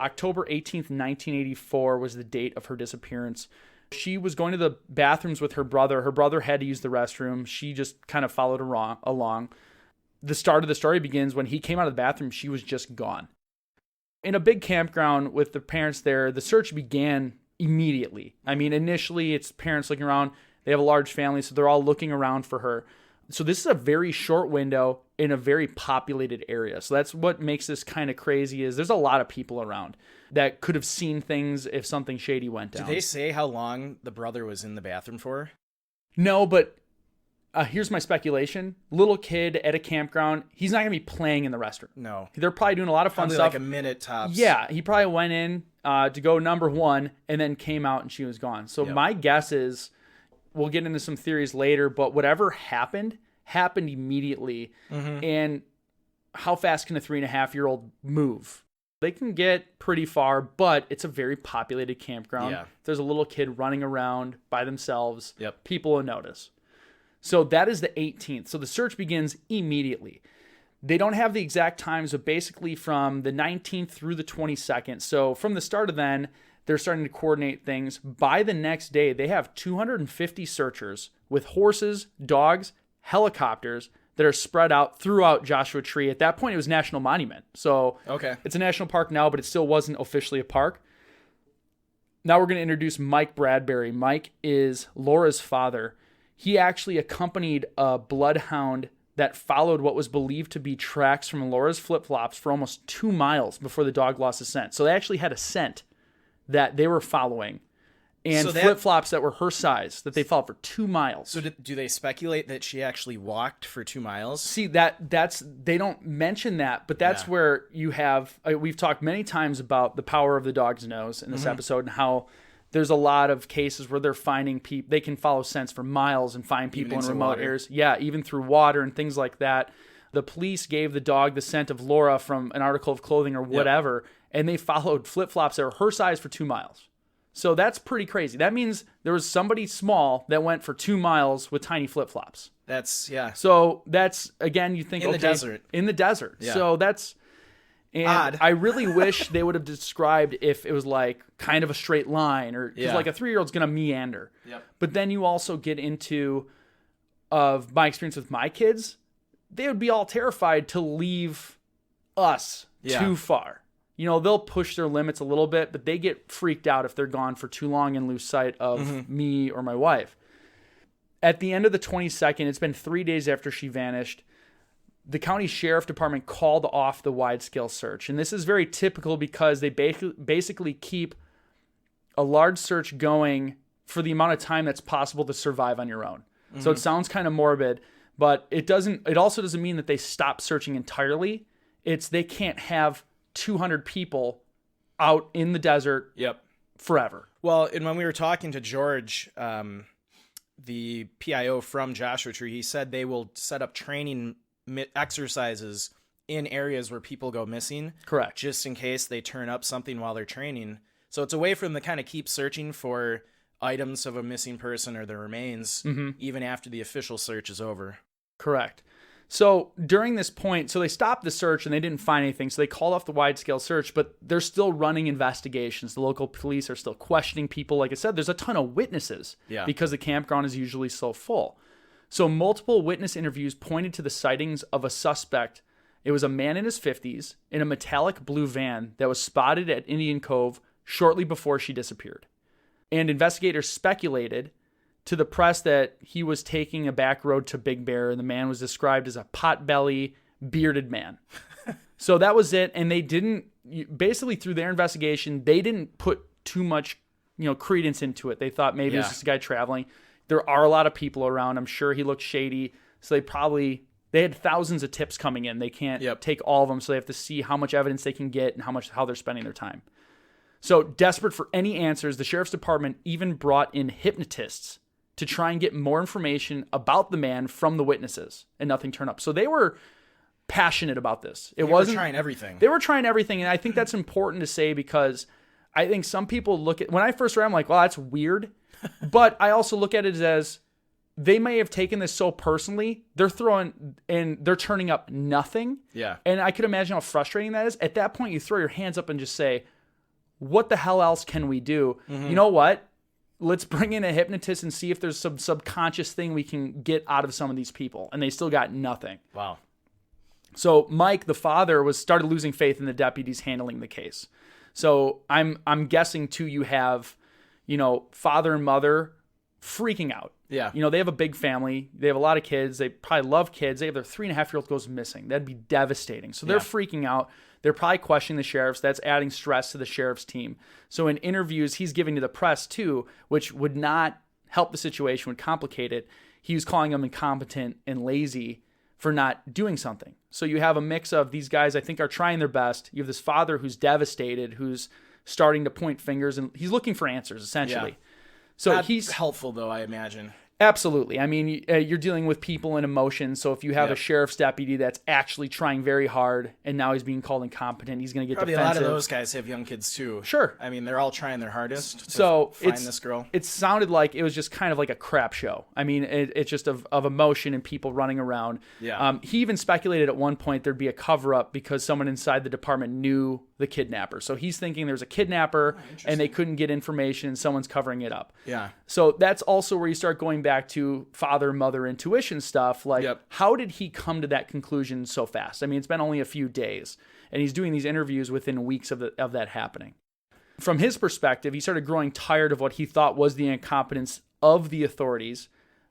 October 18th, 1984 was the date of her disappearance. She was going to the bathrooms with her brother. Her brother had to use the restroom. She just kind of followed along. The start of the story begins when he came out of the bathroom. She was just gone. In a big campground with the parents there, the search began immediately. I mean, initially it's parents looking around. They have a large family, so they're all looking around for her. So this is a very short window in a very populated area. So that's what makes this kind of crazy is there's a lot of people around that could have seen things if something shady went down. Did they say how long the brother was in the bathroom for? No, but here's my speculation. Little kid at a campground, he's not going to be playing in the restroom. No. They're probably doing a lot of fun Probably stuff. like a minute tops. Yeah, he probably went in to go number one and then came out and she was gone. So my guess is, we'll get into some theories later, but whatever happened immediately. Mm-hmm. And how fast can a 3.5-year-old move? They can get pretty far, but it's a very populated campground. Yeah. If there's a little kid running around by themselves, Yep. people will notice. So that is the 18th. So the search begins immediately. They don't have the exact times, but basically from the 19th through the 22nd. So from the start of then, they're starting to coordinate things. By the next day, they have 250 searchers with horses, dogs, helicopters that are spread out throughout Joshua Tree. At that point, it was a national monument. So it's a national park now, but it still wasn't officially a park. Now we're going to introduce Mike Bradbury. Mike is Laura's father. He actually accompanied a bloodhound that followed what was believed to be tracks from Laura's flip-flops for almost 2 miles before the dog lost a scent. So they actually had a scent that they were following. And flip-flops that were her size that they followed for 2 miles. So do they speculate that she actually walked for 2 miles? See, that's they don't mention that, but that's where you have, we've talked many times about the power of the dog's nose in this episode and how there's a lot of cases where they're finding people, they can follow scents for miles and find people in remote areas. Yeah, even through water and things like that. The police gave the dog the scent of Laura from an article of clothing or whatever, and they followed flip-flops that were her size for 2 miles. So that's pretty crazy. That means there was somebody small that went for 2 miles with tiny flip-flops. So that's, again, you think, in the desert. In the desert. Yeah. So that's odd. I really wish they would have described if it was like kind of a straight line or because like a 3-year-old's going to meander. Yep. But then you also get into, of my experience with my kids, they would be all terrified to leave us too far. You know, they'll push their limits a little bit, but they get freaked out if they're gone for too long and lose sight of me or my wife. At the end of the 22nd, it's been 3 days after she vanished, the county sheriff department called off the wide-scale search. And this is very typical because they basically keep a large search going for the amount of time that's possible to survive on your own. So it sounds kind of morbid, but it also doesn't mean that they stop searching entirely. They can't have 200 people out in the desert forever. Well, and when we were talking to George, the PIO from Joshua Tree, he said they will set up training exercises in areas where people go missing. Correct. Just in case they turn up something while they're training. So it's a way for them to kind of keep searching for items of a missing person or their remains, even after the official search is over. Correct. So during this point, so they stopped the search and they didn't find anything. So they called off the wide-scale search, but they're still running investigations. The local police are still questioning people. Like I said, there's a ton of witnesses because the campground is usually so full. So multiple witness interviews pointed to the sightings of a suspect. It was a man in his 50s in a metallic blue van that was spotted at Indian Cove shortly before she disappeared. And investigators speculated to the press that he was taking a back road to Big Bear, and the man was described as a potbelly, bearded man. So that was it, and they didn't, basically through their investigation, they didn't put too much, credence into it. They thought maybe it was just a guy traveling. There are a lot of people around. I'm sure he looked shady, so they had thousands of tips coming in. They can't take all of them, so they have to see how much evidence they can get and how they're spending their time. So desperate for any answers, the sheriff's department even brought in hypnotists to try and get more information about the man from the witnesses, and nothing turned up. So they were passionate about this. They were trying everything. They were trying everything, and I think that's important to say because I think some people look at, when I first read, I'm like, well, that's weird. But I also look at it as they may have taken this so personally, they're turning up nothing. Yeah. And I could imagine how frustrating that is. At that point, you throw your hands up and just say, what the hell else can we do? You know what? Let's bring in a hypnotist and see if there's some subconscious thing we can get out of some of these people. And they still got nothing. Wow. So Mike, the father, started losing faith in the deputies handling the case. So I'm guessing too, you have, father and mother freaking out. Yeah. They have a big family. They have a lot of kids. They probably love kids. They have their 3.5-year-old goes missing. That'd be devastating. So they're freaking out. They're probably questioning the sheriffs. That's adding stress to the sheriff's team. So in interviews he's giving to the press too, which would not help the situation, would complicate it. He was calling them incompetent and lazy for not doing something. So you have a mix of these guys I think are trying their best. You have this father who's devastated, who's starting to point fingers, and he's looking for answers essentially. Yeah. So Not he's helpful though, I imagine. Absolutely. I mean, you're dealing with people and emotions. So if you have a sheriff's deputy that's actually trying very hard and now he's being called incompetent, he's going to get Probably defensive. a lot of those guys have young kids too. Sure. I mean, they're all trying their hardest to find this girl. It sounded like it was just kind of like a crap show. I mean, it's just of emotion and people running around. Yeah. He even speculated at one point there'd be a cover-up because someone inside the department knew the kidnapper. So he's thinking there's a kidnapper and they couldn't get information and someone's covering it up. Yeah. So that's also where you start going back to father-mother intuition stuff. Like, how did he come to that conclusion so fast? I mean, it's been only a few days, and he's doing these interviews within weeks of that happening. From his perspective, he started growing tired of what he thought was the incompetence of the authorities.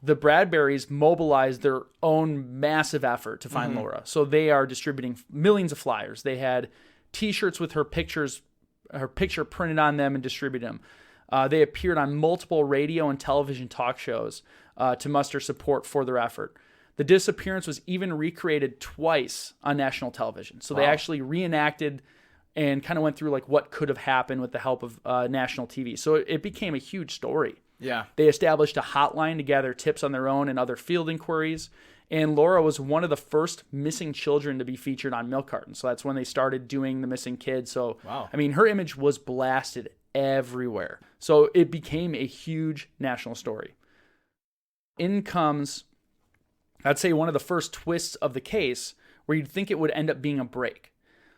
The Bradburys mobilized their own massive effort to find Laura. So they are distributing millions of flyers. They had T-shirts with her picture printed on them and distributed them. They appeared on multiple radio and television talk shows to muster support for their effort. The disappearance was even recreated twice on national television. So they actually reenacted and kind of went through like what could have happened with the help of national TV. So it became a huge story. Yeah. They established a hotline to gather tips on their own and other field inquiries. And Laura was one of the first missing children to be featured on milk cartons. So that's when they started doing the missing kids. So, I mean, her image was blasted everywhere. So it became a huge national story. In comes, I'd say, one of the first twists of the case where you'd think it would end up being a break.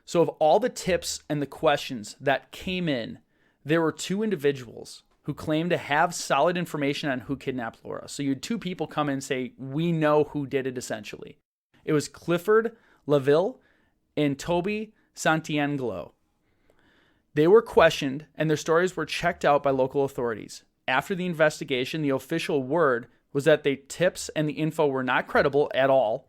So of all the tips and the questions that came in, there were two individuals who claimed to have solid information on who kidnapped Laura. So you had two people come in and say, we know who did it, essentially. It was Clifford Laville and Toby Santiangelo. They were questioned, and their stories were checked out by local authorities. After the investigation, the official word was that the tips and the info were not credible at all,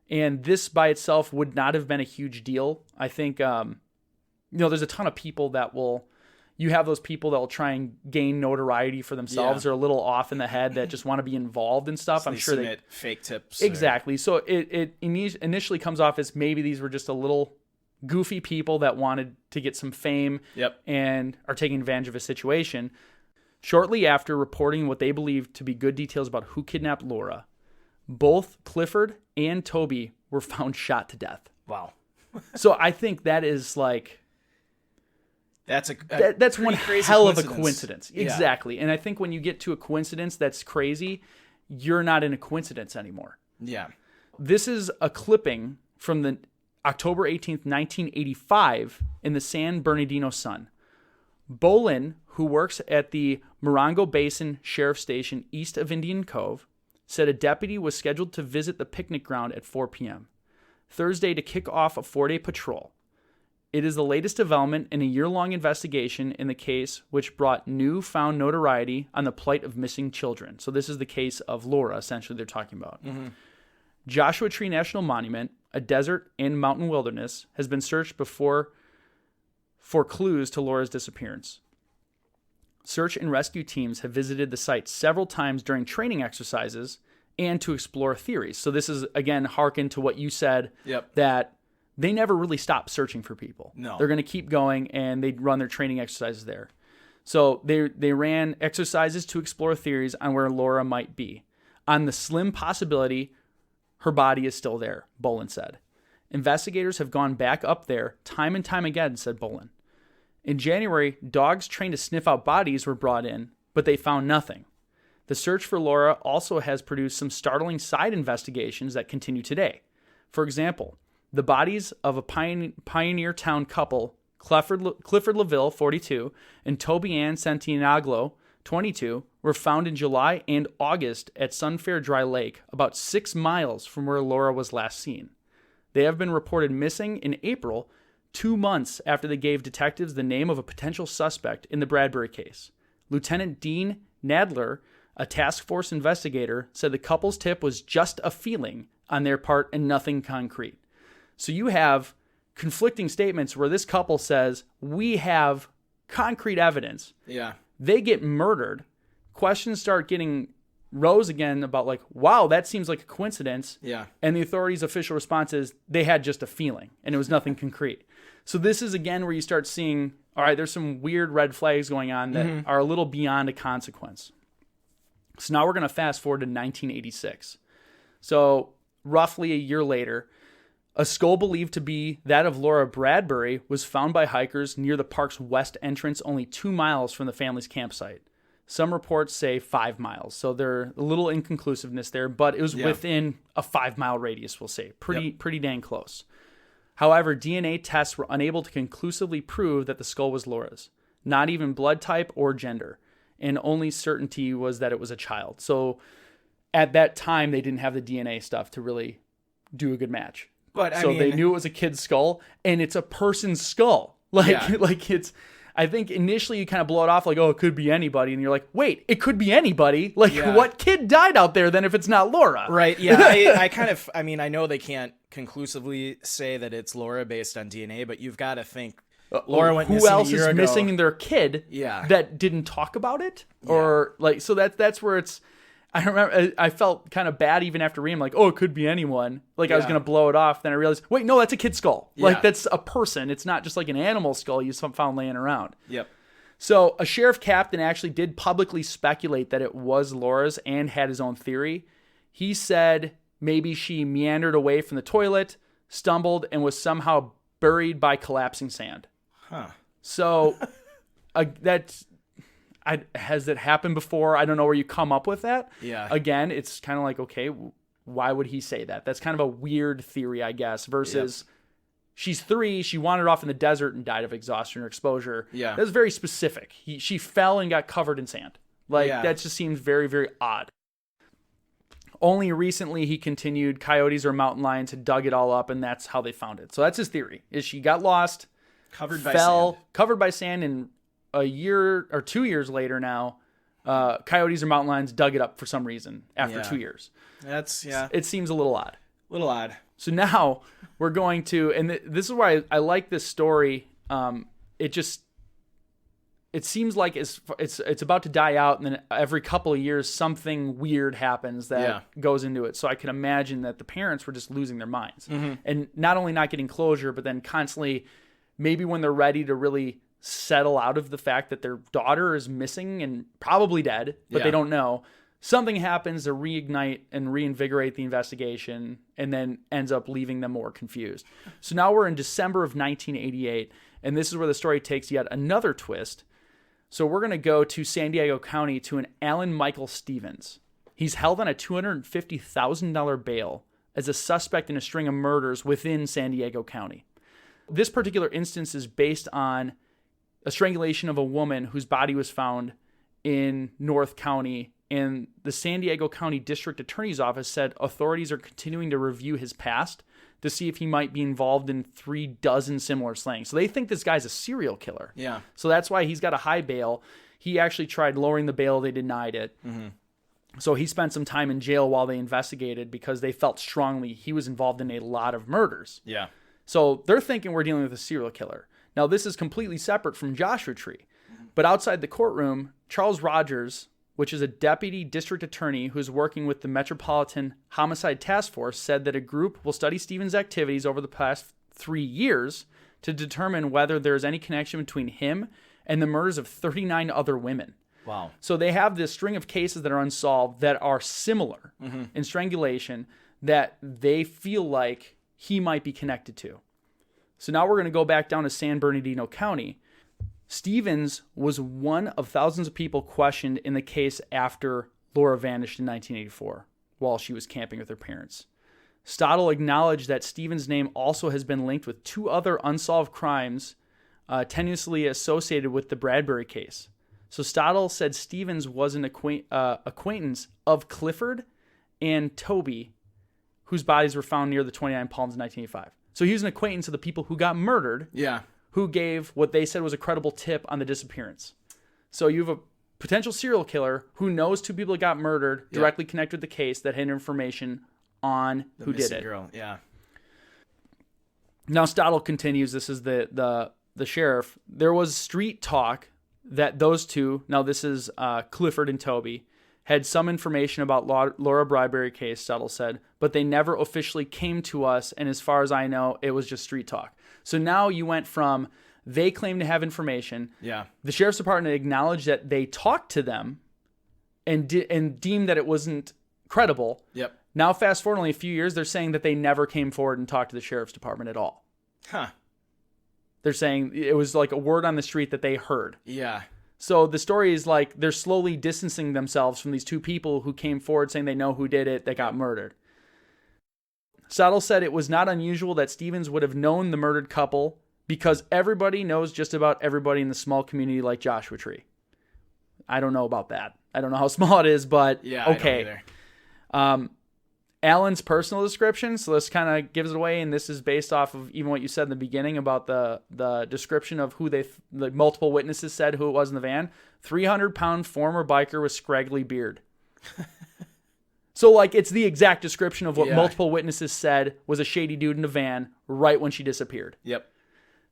and this by itself would not have been a huge deal. I think, there's a ton of people that will... You have those people that will try and gain notoriety for themselves. They're a little off in the head that just want to be involved in stuff. So I'm sure they fake tips. Exactly. So it initially comes off as maybe these were just a little goofy people that wanted to get some fame and are taking advantage of a situation. Shortly after reporting what they believed to be good details about who kidnapped Laura, both Clifford and Toby were found shot to death. Wow. So I think that is like... That's one hell of a coincidence. Exactly. And I think when you get to a coincidence that's crazy, you're not in a coincidence anymore. Yeah. This is a clipping from the October 18th, 1985 in the San Bernardino Sun. Bolin, who works at the Morongo Basin Sheriff Station east of Indian Cove, said a deputy was scheduled to visit the picnic ground at 4 p.m. Thursday to kick off a 4-day patrol. It is the latest development in a year-long investigation in the case which brought newfound notoriety on the plight of missing children. So this is the case of Laura, essentially, they're talking about. Joshua Tree National Monument, a desert and mountain wilderness, has been searched before for clues to Laura's disappearance. Search and rescue teams have visited the site several times during training exercises and to explore theories. So this is, again, hearken to what you said, that they never really stop searching for people. No. They're going to keep going, and they run their training exercises there. So they ran exercises to explore theories on where Laura might be. On the slim possibility, her body is still there, Bolin said. Investigators have gone back up there time and time again, said Bolin. In January, dogs trained to sniff out bodies were brought in, but they found nothing. The search for Laura also has produced some startling side investigations that continue today. For example, the bodies of a pioneer town couple, Clifford LaVille, 42, and Toby Ann Santinaglo, 22, were found in July and August at Sunfair Dry Lake, about 6 miles from where Laura was last seen. They have been reported missing in April, 2 months after they gave detectives the name of a potential suspect in the Bradbury case. Lieutenant Dean Nadler, a task force investigator, said the couple's tip was just a feeling on their part and nothing concrete. So you have conflicting statements where this couple says, we have concrete evidence. Yeah. They get murdered. Questions start getting rose again about like, wow, that seems like a coincidence. Yeah. And the authorities' official response is they had just a feeling and it was nothing concrete. So this is again where you start seeing, all right, there's some weird red flags going on that are a little beyond a consequence. So now we're going to fast forward to 1986. So roughly a year later, a skull believed to be that of Laura Bradbury was found by hikers near the park's west entrance, only 2 miles from the family's campsite. Some reports say 5 miles, so there's a little inconclusiveness there, but it was within a 5-mile radius, we'll say. Pretty dang close. However, DNA tests were unable to conclusively prove that the skull was Laura's, not even blood type or gender, and only certainty was that it was a child. So at that time, they didn't have the DNA stuff to really do a good match. But I so mean, they knew it was a kid's skull, and it's a person's skull. Like it's. I think initially you kind of blow it off like, oh, it could be anybody, and you're like, wait, it could be anybody. Like, what kid died out there then if it's not Laura? Right. Yeah. I know they can't conclusively say that it's Laura based on DNA, but you've got to think Laura went missing a year ago. Who else is missing their kid? Yeah. That didn't talk about it, or like so that's where it's. I remember I felt kind of bad even after reading, like, oh, it could be anyone. Like I was going to blow it off. Then I realized, wait, no, that's a kid's skull. Like that's a person. It's not just like an animal skull you found laying around. Yep. So a sheriff captain actually did publicly speculate that it was Laura's and had his own theory. He said maybe she meandered away from the toilet, stumbled, and was somehow buried by collapsing sand. Huh. So that's... has it happened before? I don't know where you come up with that. Yeah. Again, it's kind of like, okay, why would he say that? That's kind of a weird theory, I guess, versus she's 3, she wandered off in the desert and died of exhaustion or exposure. Yeah. That's very specific. She fell and got covered in sand. Like, that just seems very, very odd. Only recently, he continued, coyotes or mountain lions had dug it all up, and that's how they found it. So that's his theory, is she got lost, covered by sand, and a year or 2 years later now, coyotes or mountain lions dug it up for some reason after 2 years. It seems a little odd. So now we're going to, and this is why I like this story. It seems like it's about to die out, and then every couple of years something weird happens that goes into it. So I can imagine that the parents were just losing their minds, and not only not getting closure, but then constantly, maybe when they're ready to really settle out of the fact that their daughter is missing and probably dead, but they don't know. Something happens to reignite and reinvigorate the investigation, and then ends up leaving them more confused. So now we're in December of 1988, and this is where the story takes yet another twist. So we're going to go to San Diego County to an Alan Michael Stevens. He's held on a $250,000 bail as a suspect in a string of murders within San Diego County. This particular instance is based on a strangulation of a woman whose body was found in North County, and the San Diego County District Attorney's Office said authorities are continuing to review his past to see if he might be involved in 36 similar slayings. So they think this guy's a serial killer. Yeah. So that's why he's got a high bail. He actually tried lowering the bail. They denied it. So he spent some time in jail while they investigated because they felt strongly he was involved in a lot of murders. Yeah. So they're thinking we're dealing with a serial killer. Now, this is completely separate from Joshua Tree. But outside the courtroom, Charles Rogers, which is a deputy district attorney who's working with the Metropolitan Homicide Task Force, said that a group will study Stevens' activities over the past 3 years to determine whether there's any connection between him and the murders of 39 other women. Wow. So they have this string of cases that are unsolved that are similar in strangulation that they feel like he might be connected to. So now we're going to go back down to San Bernardino County. Stevens was one of thousands of people questioned in the case after Laura vanished in 1984 while she was camping with her parents. Stottle acknowledged that Stevens' name also has been linked with 2 other unsolved crimes tenuously associated with the Bradbury case. So Stottle said Stevens was an acquaintance of Clifford and Toby, whose bodies were found near the 29 Palms in 1985. So he was an acquaintance of the people who got murdered, who gave what they said was a credible tip on the disappearance. So you have a potential serial killer who knows two people that got murdered, directly connected with the case, that had information on The who did missing it. girl. Yeah. Now Stottle continues, this is the sheriff. There was street talk that those two, now this is Clifford and Toby, had some information about Laura Bradbury case, Stottle said, but they never officially came to us, and as far as I know, it was just street talk. So now you went from they claim to have information. Yeah. The sheriff's department acknowledged that they talked to them and deemed that it wasn't credible. Yep. Now fast forward only a few years, they're saying that they never came forward and talked to the sheriff's department at all. Huh. They're saying it was like a word on the street that they heard. Yeah. So the story is like they're slowly distancing themselves from these two people who came forward saying they know who did it, that got murdered. Stottle said it was not unusual that Stevens would have known the murdered couple because everybody knows just about everybody in the small community like Joshua Tree. I don't know about that. I don't know how small it is, but Yeah. okay. I don't either. Alan's personal description, so this kind of gives it away, and this is based off of even what you said in the beginning about the description of who the multiple witnesses said who it was in the van. 300-pound former biker with scraggly beard. So, like, it's the exact description of what multiple witnesses said was a shady dude in a van right when she disappeared. Yep.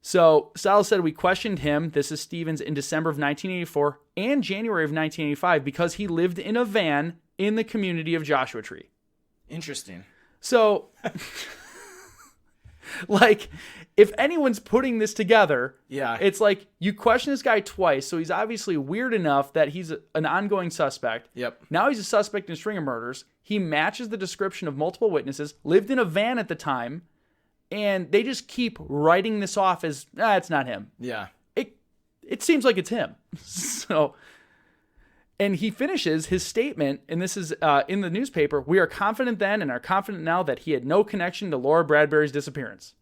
So, Stiles said we questioned him, this is Stevens, in December of 1984 and January of 1985 because he lived in a van in the community of Joshua Tree. Interesting. So, like, if anyone's putting this together, it's like you question this guy twice, so he's obviously weird enough that he's an ongoing suspect. Yep. Now he's a suspect in a string of murders. He matches the description of multiple witnesses, lived in a van at the time, and they just keep writing this off as, it's not him. Yeah. It seems like it's him. So... And he finishes his statement, and this is in the newspaper, we are confident then and are confident now that he had no connection to Laura Bradbury's disappearance.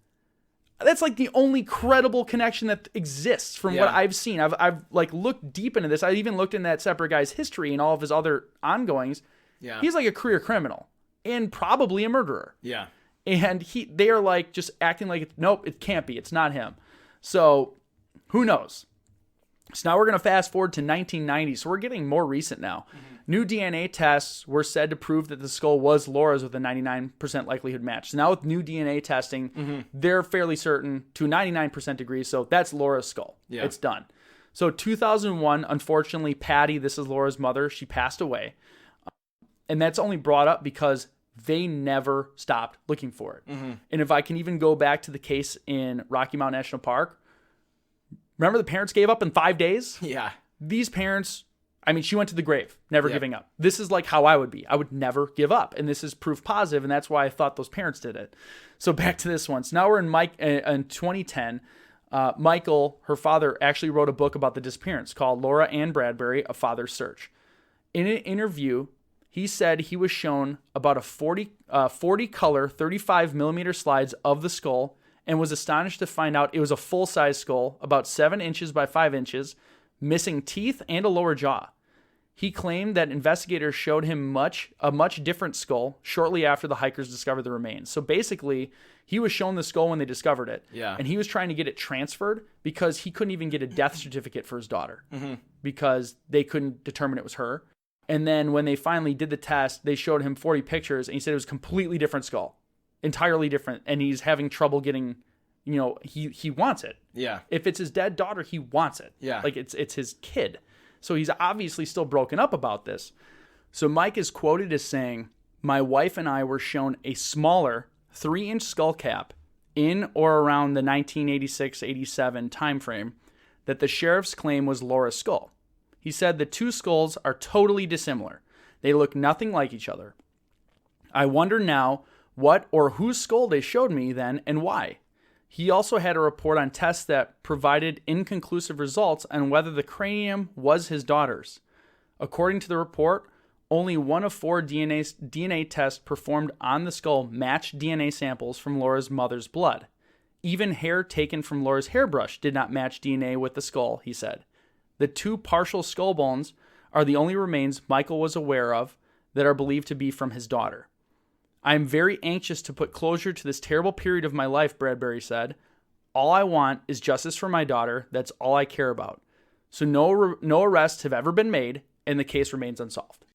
That's like the only credible connection that exists from what I've seen. I've like looked deep into this. I even looked in that separate guy's history and all of his other ongoings. Yeah. He's like a career criminal and probably a murderer. Yeah. And they are like just acting like, nope, it can't be. It's not him. So who knows? So now we're going to fast forward to 1990. So we're getting more recent now. Mm-hmm. New DNA tests were said to prove that the skull was Laura's with a 99% likelihood match. So now with new DNA testing, they're fairly certain to a 99% degree. So that's Laura's skull. Yeah. It's done. So 2001, unfortunately, Patty, this is Laura's mother, she passed away. And that's only brought up because they never stopped looking for it. Mm-hmm. And if I can even go back to the case in Rocky Mountain National Park, remember the parents gave up in 5 days? Yeah. These parents, I mean, she went to the grave, never giving up. This is like how I would be. I would never give up. And this is proof positive, and that's why I thought those parents did it. So back to this one. So now we're in 2010. Michael, her father, actually wrote a book about the disappearance called Laura Ann Bradbury, A Father's Search. In an interview, he said he was shown about a 40 color, 35 millimeter slides of the skull and was astonished to find out it was a full-size skull, about 7 inches by 5 inches, missing teeth and a lower jaw. He claimed that investigators showed him a much different skull shortly after the hikers discovered the remains. So basically, he was shown the skull when they discovered it, and he was trying to get it transferred because he couldn't even get a death certificate for his daughter because they couldn't determine it was her. And then when they finally did the test, they showed him 40 pictures, and he said it was a completely different skull. Entirely different, and he's having trouble getting, he wants it. Yeah. If it's his dead daughter, he wants it. Yeah. Like it's his kid. So he's obviously still broken up about this. So Mike is quoted as saying, "My wife and I were shown a smaller 3-inch skull cap in or around the 1986-87 timeframe that the sheriff's claim was Laura's skull. He said the two skulls are totally dissimilar. They look nothing like each other. I wonder now what or whose skull they showed me then and why. He also had a report on tests that provided inconclusive results on whether the cranium was his daughter's. According to the report, only 1 of 4 DNA tests performed on the skull matched DNA samples from Laura's mother's blood. Even hair taken from Laura's hairbrush did not match DNA with the skull, he said. The 2 partial skull bones are the only remains Michael was aware of that are believed to be from his daughter. I am very anxious to put closure to this terrible period of my life, Bradbury said. All I want is justice for my daughter. That's all I care about. So no arrests have ever been made, and the case remains unsolved.